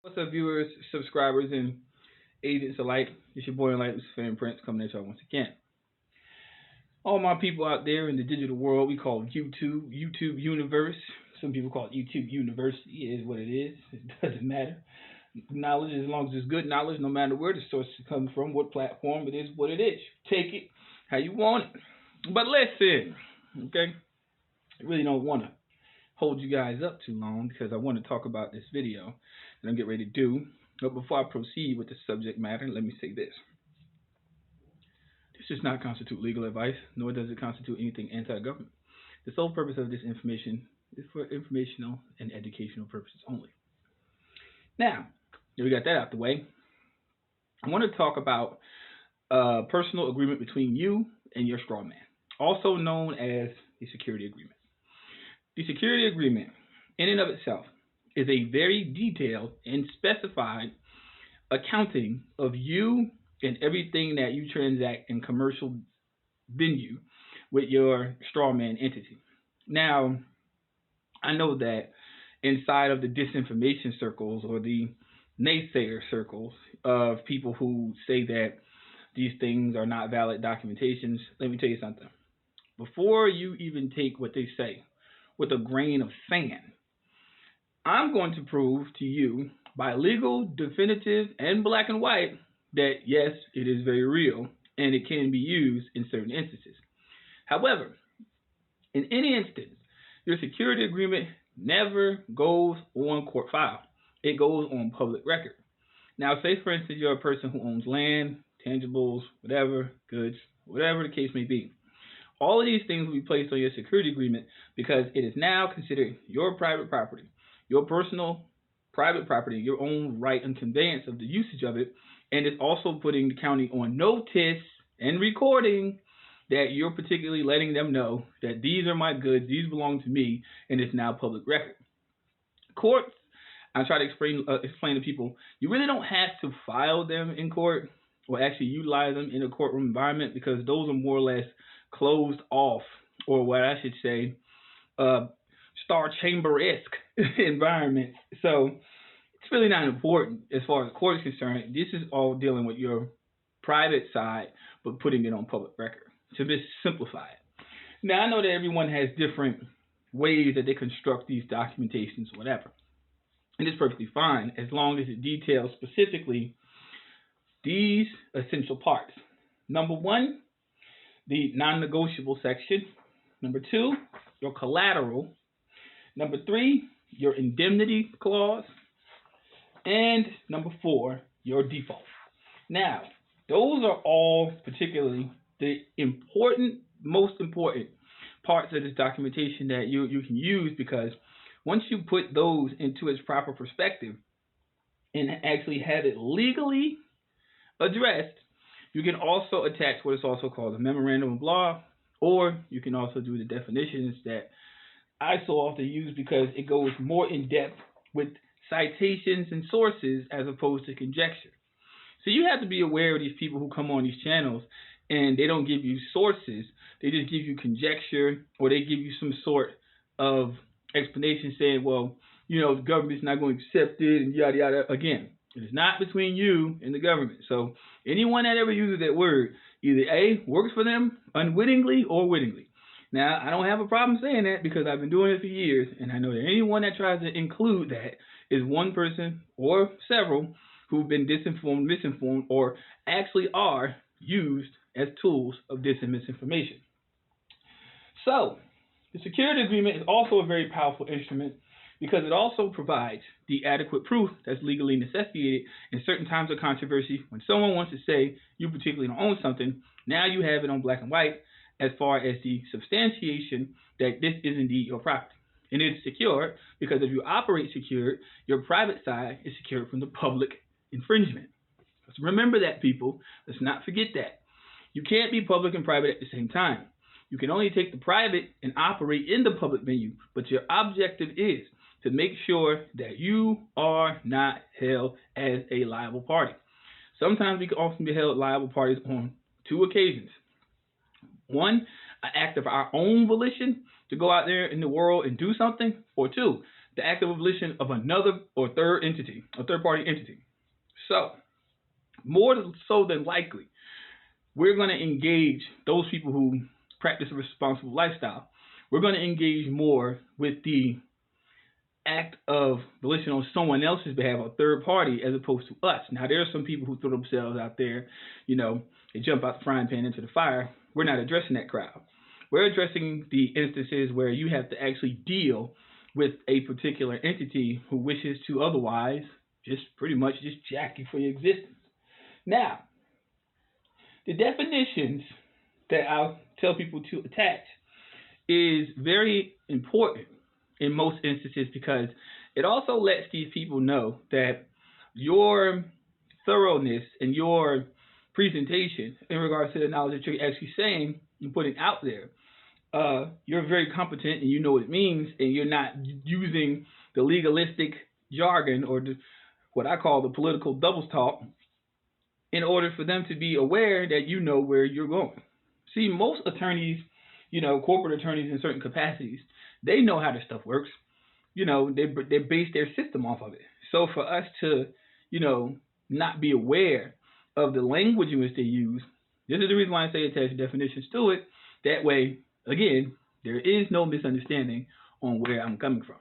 What's up, viewers, subscribers, and agents alike? It's your boy Enlightened Luciferian Prince coming at y'all once again. All my people out there in the digital world, we call YouTube Universe. Some people call it YouTube University. It is what it is. It doesn't matter. Knowledge, as long as it's good knowledge, no matter where the source comes from, what platform, it is what it is. Take it how you want it. But listen, okay? I really don't want to hold you guys up too long because I want to talk about this video that I'm getting ready to do. But before I proceed with the subject matter, let me say this. This does not constitute legal advice, nor does it constitute anything anti-government. The sole purpose of this information is for informational and educational purposes only. Now, we got that out the way. I want to talk about a personal agreement between you and your straw man, also known as the security agreement. The security agreement, in and of itself, is a very detailed and specified accounting of you and everything that you transact in commercial venue with your straw man entity. Now, I know that inside of the disinformation circles or the naysayer circles of people who say that these things are not valid documentations, let me tell you something. Before you even take what they say with a grain of sand, I'm going to prove to you by legal, definitive, and black and white that yes, it is very real and it can be used in certain instances. However, in any instance, your security agreement never goes on court file. It goes on public record. Now, say for instance you're a person who owns land, tangibles, whatever, goods, whatever the case may be. All of these things will be placed on your security agreement because it is now considered your private property, your personal private property, your own right and conveyance of the usage of it, and it's also putting the county on notice and recording that you're particularly letting them know that these are my goods, these belong to me, and it's now public record. Courts, I try to explain to people, you really don't have to file them in court or actually utilize them in a courtroom environment because those are more or less closed off, or what I should say, Star Chamber-esque environment. So it's really not important as far as the court is concerned. This is all dealing with your private side, but putting it on public record to just simplify it. Now, I know that everyone has different ways that they construct these documentations or whatever. And it's perfectly fine as long as it details specifically these essential parts. Number one, the non-negotiable section. Number two, your collateral. Number three, your indemnity clause. And number four, your default. Now, those are all particularly the most important parts of this documentation that you can use, because once you put those into its proper perspective and actually have it legally addressed, you can also attach what is also called a memorandum of law, or you can also do the definitions that I so often use because it goes more in depth with citations and sources as opposed to conjecture. So you have to be aware of these people who come on these channels and they don't give you sources, they just give you conjecture, or they give you some sort of explanation saying, well, the government's not going to accept it and yada yada. Again, it is not between you and the government. So anyone that ever uses that word either A, works for them unwittingly or wittingly. Now, I don't have a problem saying that because I've been doing it for years, and I know that anyone that tries to include that is one person or several who've been disinformed, misinformed, or actually are used as tools of dis and misinformation. So, the security agreement is also a very powerful instrument because it also provides the adequate proof that's legally necessitated in certain times of controversy. When someone wants to say you particularly don't own something, now you have it on black and white as far as the substantiation that this is indeed your property. And it's secure because if you operate secured, your private side is secured from the public infringement. Let's remember that, people. Let's not forget that. You can't be public and private at the same time. You can only take the private and operate in the public venue, but your objective is to make sure that you are not held as a liable party. Sometimes we can often be held liable parties on two occasions. One, an act of our own volition to go out there in the world and do something, or two, the active abolition of another or third entity, a third party entity. So, more so than likely, we're going to engage those people who practice a responsible lifestyle. We're going to engage more with the act of volition on someone else's behalf, a third party, as opposed to us. Now, there are some people who throw themselves out there, they jump out the frying pan into the fire. We're not addressing that crowd. We're addressing the instances where you have to actually deal with a particular entity who wishes to otherwise just pretty much just jack you for your existence. Now, the definitions that I'll tell people to attach is very important in most instances because it also lets these people know that your thoroughness and your presentation in regards to the knowledge that you're actually saying and putting out there, you're very competent and you know what it means, and you're not using the legalistic jargon or what I call the political double talk in order for them to be aware that you know where you're going. See, most attorneys, corporate attorneys in certain capacities, they know how this stuff works. They base their system off of it. So for us to, not be aware of the language in which they use, this is the reason why I say attach definitions to it. That way, again, there is no misunderstanding on where I'm coming from.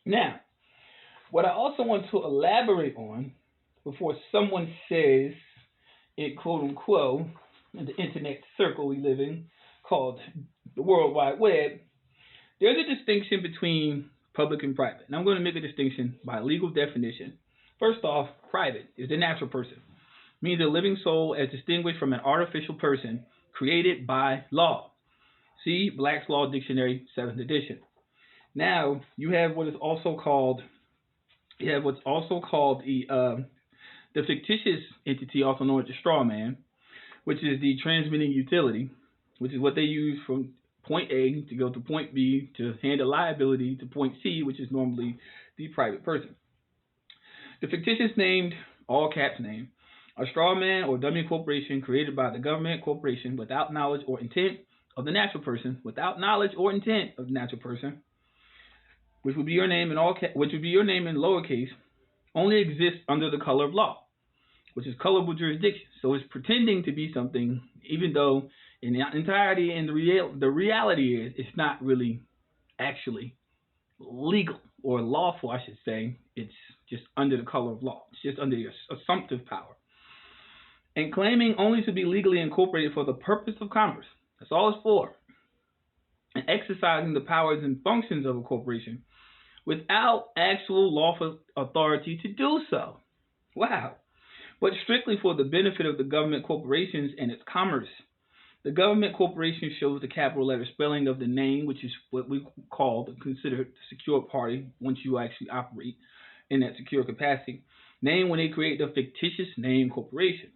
Now, what I also want to elaborate on before someone says it, quote unquote, in the internet circle we live in, called the World Wide Web, there's a distinction between public and private. And I'm going to make a distinction by legal definition. First off, private is the natural person. It means a living soul as distinguished from an artificial person created by law. See Black's Law Dictionary, 7th edition. Now, you have what's also called the fictitious entity, also known as the straw man, which is the transmitting utility, which is what they use from point A to go to point B to hand a liability to point C, which is normally the private person. The fictitious named, all caps name, a straw man or dummy corporation created by the government corporation without knowledge or intent of the natural person, without knowledge or intent of the natural person, which would be your name in lowercase, only exists under the color of law, which is colorable jurisdiction. So it's pretending to be something, even though in the entirety and the reality is it's not really actually legal or lawful, I should say. It's just under the color of law. It's just under your assumptive power. And claiming only to be legally incorporated for the purpose of commerce. That's all it's for. And exercising the powers and functions of a corporation without actual lawful authority to do so. Wow. But strictly for the benefit of the government corporations and its commerce. The government corporation shows the capital letter spelling of the name, which is what we consider the secure party once you actually operate in that secure capacity. Name when they create the fictitious name corporation,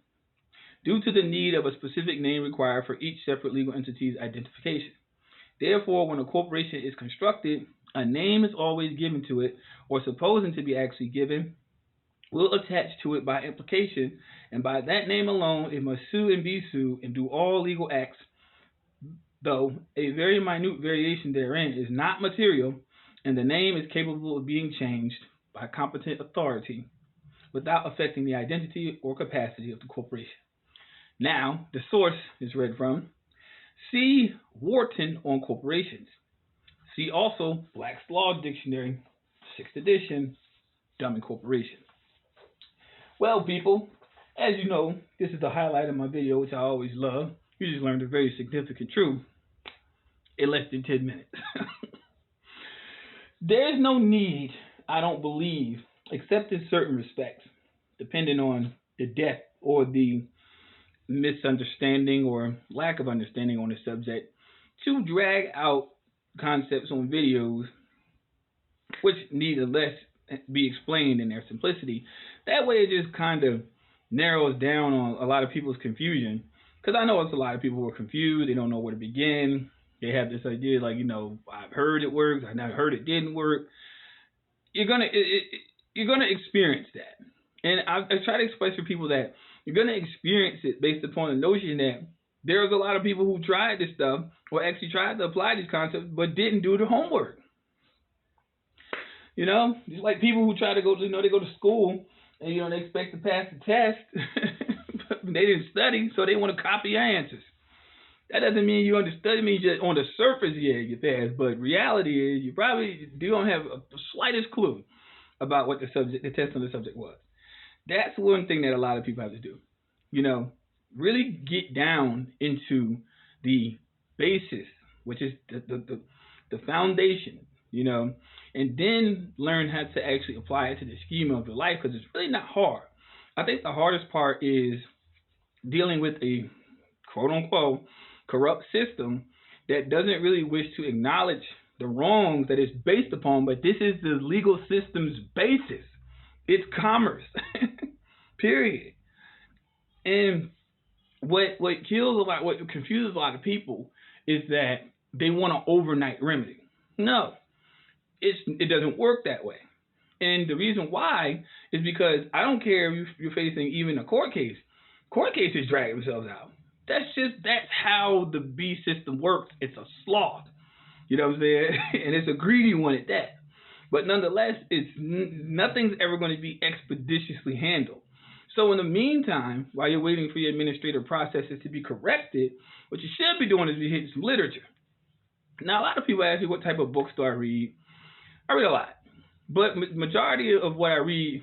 due to the need of a specific name required for each separate legal entity's identification. Therefore, when a corporation is constructed, a name is always given to it, or supposing to be actually given, will attach to it by implication, and by that name alone it must sue and be sued and do all legal acts, though a very minute variation therein is not material, and the name is capable of being changed by competent authority without affecting the identity or capacity of the corporation. Now, the source is read from C. Wharton on corporations. See also Black's Law Dictionary, 6th edition, dummy corporation. Well, people, as you know, this is the highlight of my video, which I always love. You just learned a very significant truth in less than 10 minutes. There is no need, I don't believe, except in certain respects, depending on the depth or the misunderstanding or lack of understanding on the subject, to drag out concepts on videos which need to less be explained in their simplicity. That way it just kind of narrows down on a lot of people's confusion, because I know it's a lot of people who are confused. They don't know where to begin. They have this idea like, I've heard it works, I've heard it didn't work. You're gonna experience that, and I try to explain for people that you're gonna experience it based upon the notion that there's a lot of people who tried this stuff or actually tried to apply these concepts but didn't do the homework. You know, just like people who try to go, they go to school and they expect to pass the test, but they didn't study, so they want to copy your answers. That doesn't mean you understood. It means just on the surface, yeah, you pass. But reality is, you probably don't have the slightest clue about what the test on the subject was. That's one thing that a lot of people have to do. Really get down into the basis, which is the foundation. And then learn how to actually apply it to the schema of your life, because it's really not hard. I think the hardest part is dealing with a quote unquote corrupt system that doesn't really wish to acknowledge the wrongs that it's based upon, but this is the legal system's basis. It's commerce. Period. And what kills a lot, what confuses a lot of people is that they want an overnight remedy. No, it doesn't work that way. And the reason why is because I don't care if you're facing even a court case. Court cases drag themselves out. That's how the B system works. It's a sloth. You know what I'm saying? And it's a greedy one at that. But nonetheless, nothing's ever going to be expeditiously handled. So in the meantime, while you're waiting for your administrative processes to be corrected, what you should be doing is be hitting some literature. Now, a lot of people ask me what type of books do I read. I read a lot. But majority of what I read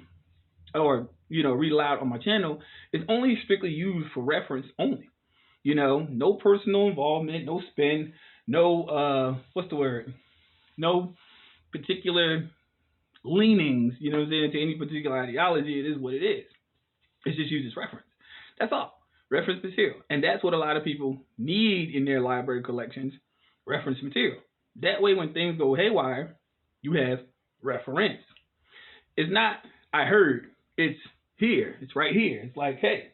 or read aloud on my channel is only strictly used for reference only. No personal involvement, no spin, no no particular leanings, to any particular ideology. It is what it is. It's just used as reference. That's all. Reference material. And that's what a lot of people need in their library collections, reference material. That way when things go haywire, you have reference. It's not, I heard, it's here. It's right here. It's like, hey,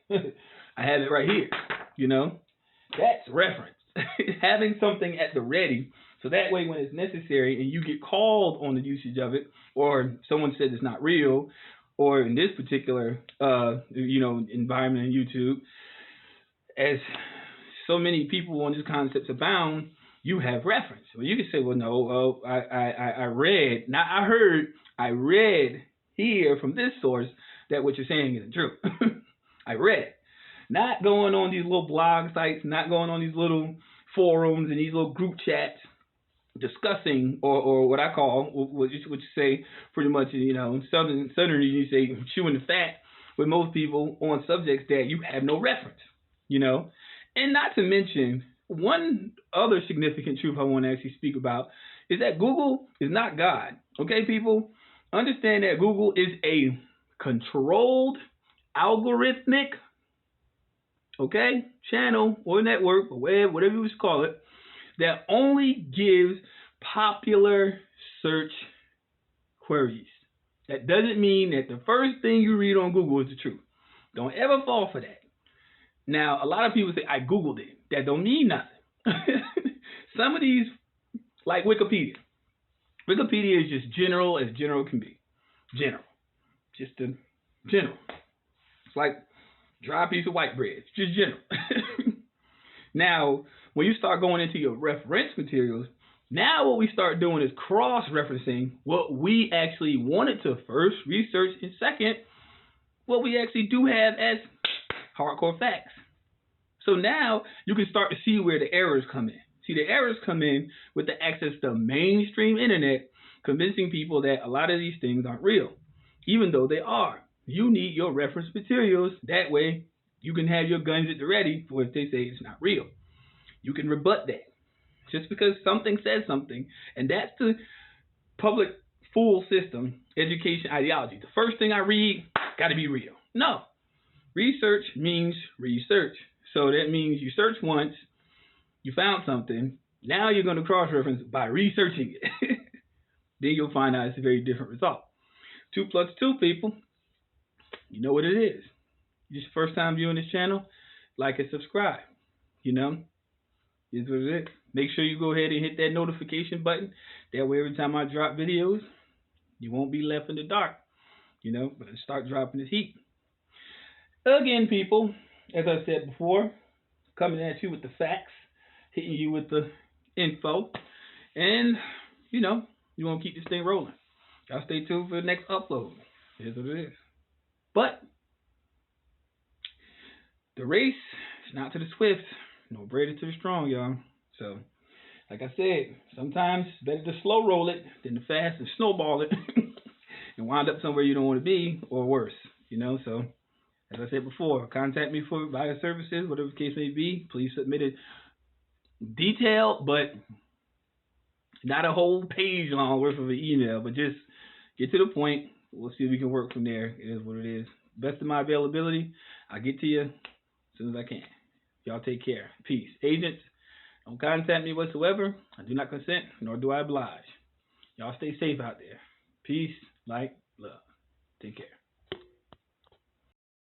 I have it right here. That's reference. Having something at the ready, so that way when it's necessary and you get called on the usage of it, or someone said it's not real, or in this particular environment in YouTube, as so many people on these concepts abound, you have reference. Well, you can say, well, no, I read, not I heard, I read here from this source that what you're saying isn't true. I read it. Not going on these little blog sites, not going on these little forums and these little group chats discussing, or what I call, what you say pretty much, Southern you say chewing the fat with most people on subjects that you have no reference, And not to mention, one other significant truth I want to actually speak about is that Google is not God. Okay, people? Understand that Google is a controlled, algorithmic, channel or network or web, whatever you call it, that only gives popular search queries. That doesn't mean that the first thing you read on Google is the truth. Don't ever fall for that. Now, a lot of people say, I Googled it. That don't mean nothing. Some of these, like Wikipedia. Wikipedia is just general as general can be. General. Just a general. It's like dry piece of white bread. It's just general. Now, when you start going into your reference materials, now what we start doing is cross-referencing what we actually wanted to first research, and second, what we actually do have as hardcore facts. So now you can start to see where the errors come in. See, the errors come in with the access to mainstream internet, convincing people that a lot of these things aren't real, even though they are. You need your reference materials. That way, you can have your guns at the ready for if they say it's not real. You can rebut that. Just because something says something, and that's the public fool system, education ideology. The first thing I read, got to be real. No. Research means research. So that means you search once, you found something, now you're going to cross-reference by researching it. Then you'll find out it's a very different result. 2 plus 2, people. You know what it is. This is your first time viewing this channel, like and subscribe. Is what it is. Make sure you go ahead and hit that notification button. That way every time I drop videos, you won't be left in the dark. But start dropping this heat. Again, people, as I said before, coming at you with the facts, hitting you with the info, and you want to keep this thing rolling. Y'all stay tuned for the next upload. Here's what it is. But the race is not to the swift, nor braided to the strong, y'all. So, like I said, sometimes it's better to slow roll it than to fast and snowball it and wind up somewhere you don't want to be, or worse. So as I said before, contact me for buyer services, whatever the case may be. Please submit it detailed, but not a whole page long worth of an email, but just get to the point. We'll see if we can work from there. It is what it is. Best of my availability, I'll get to you as soon as I can. Y'all take care. Peace. Agents, don't contact me whatsoever. I do not consent, nor do I oblige. Y'all stay safe out there. Peace, light, love. Take care.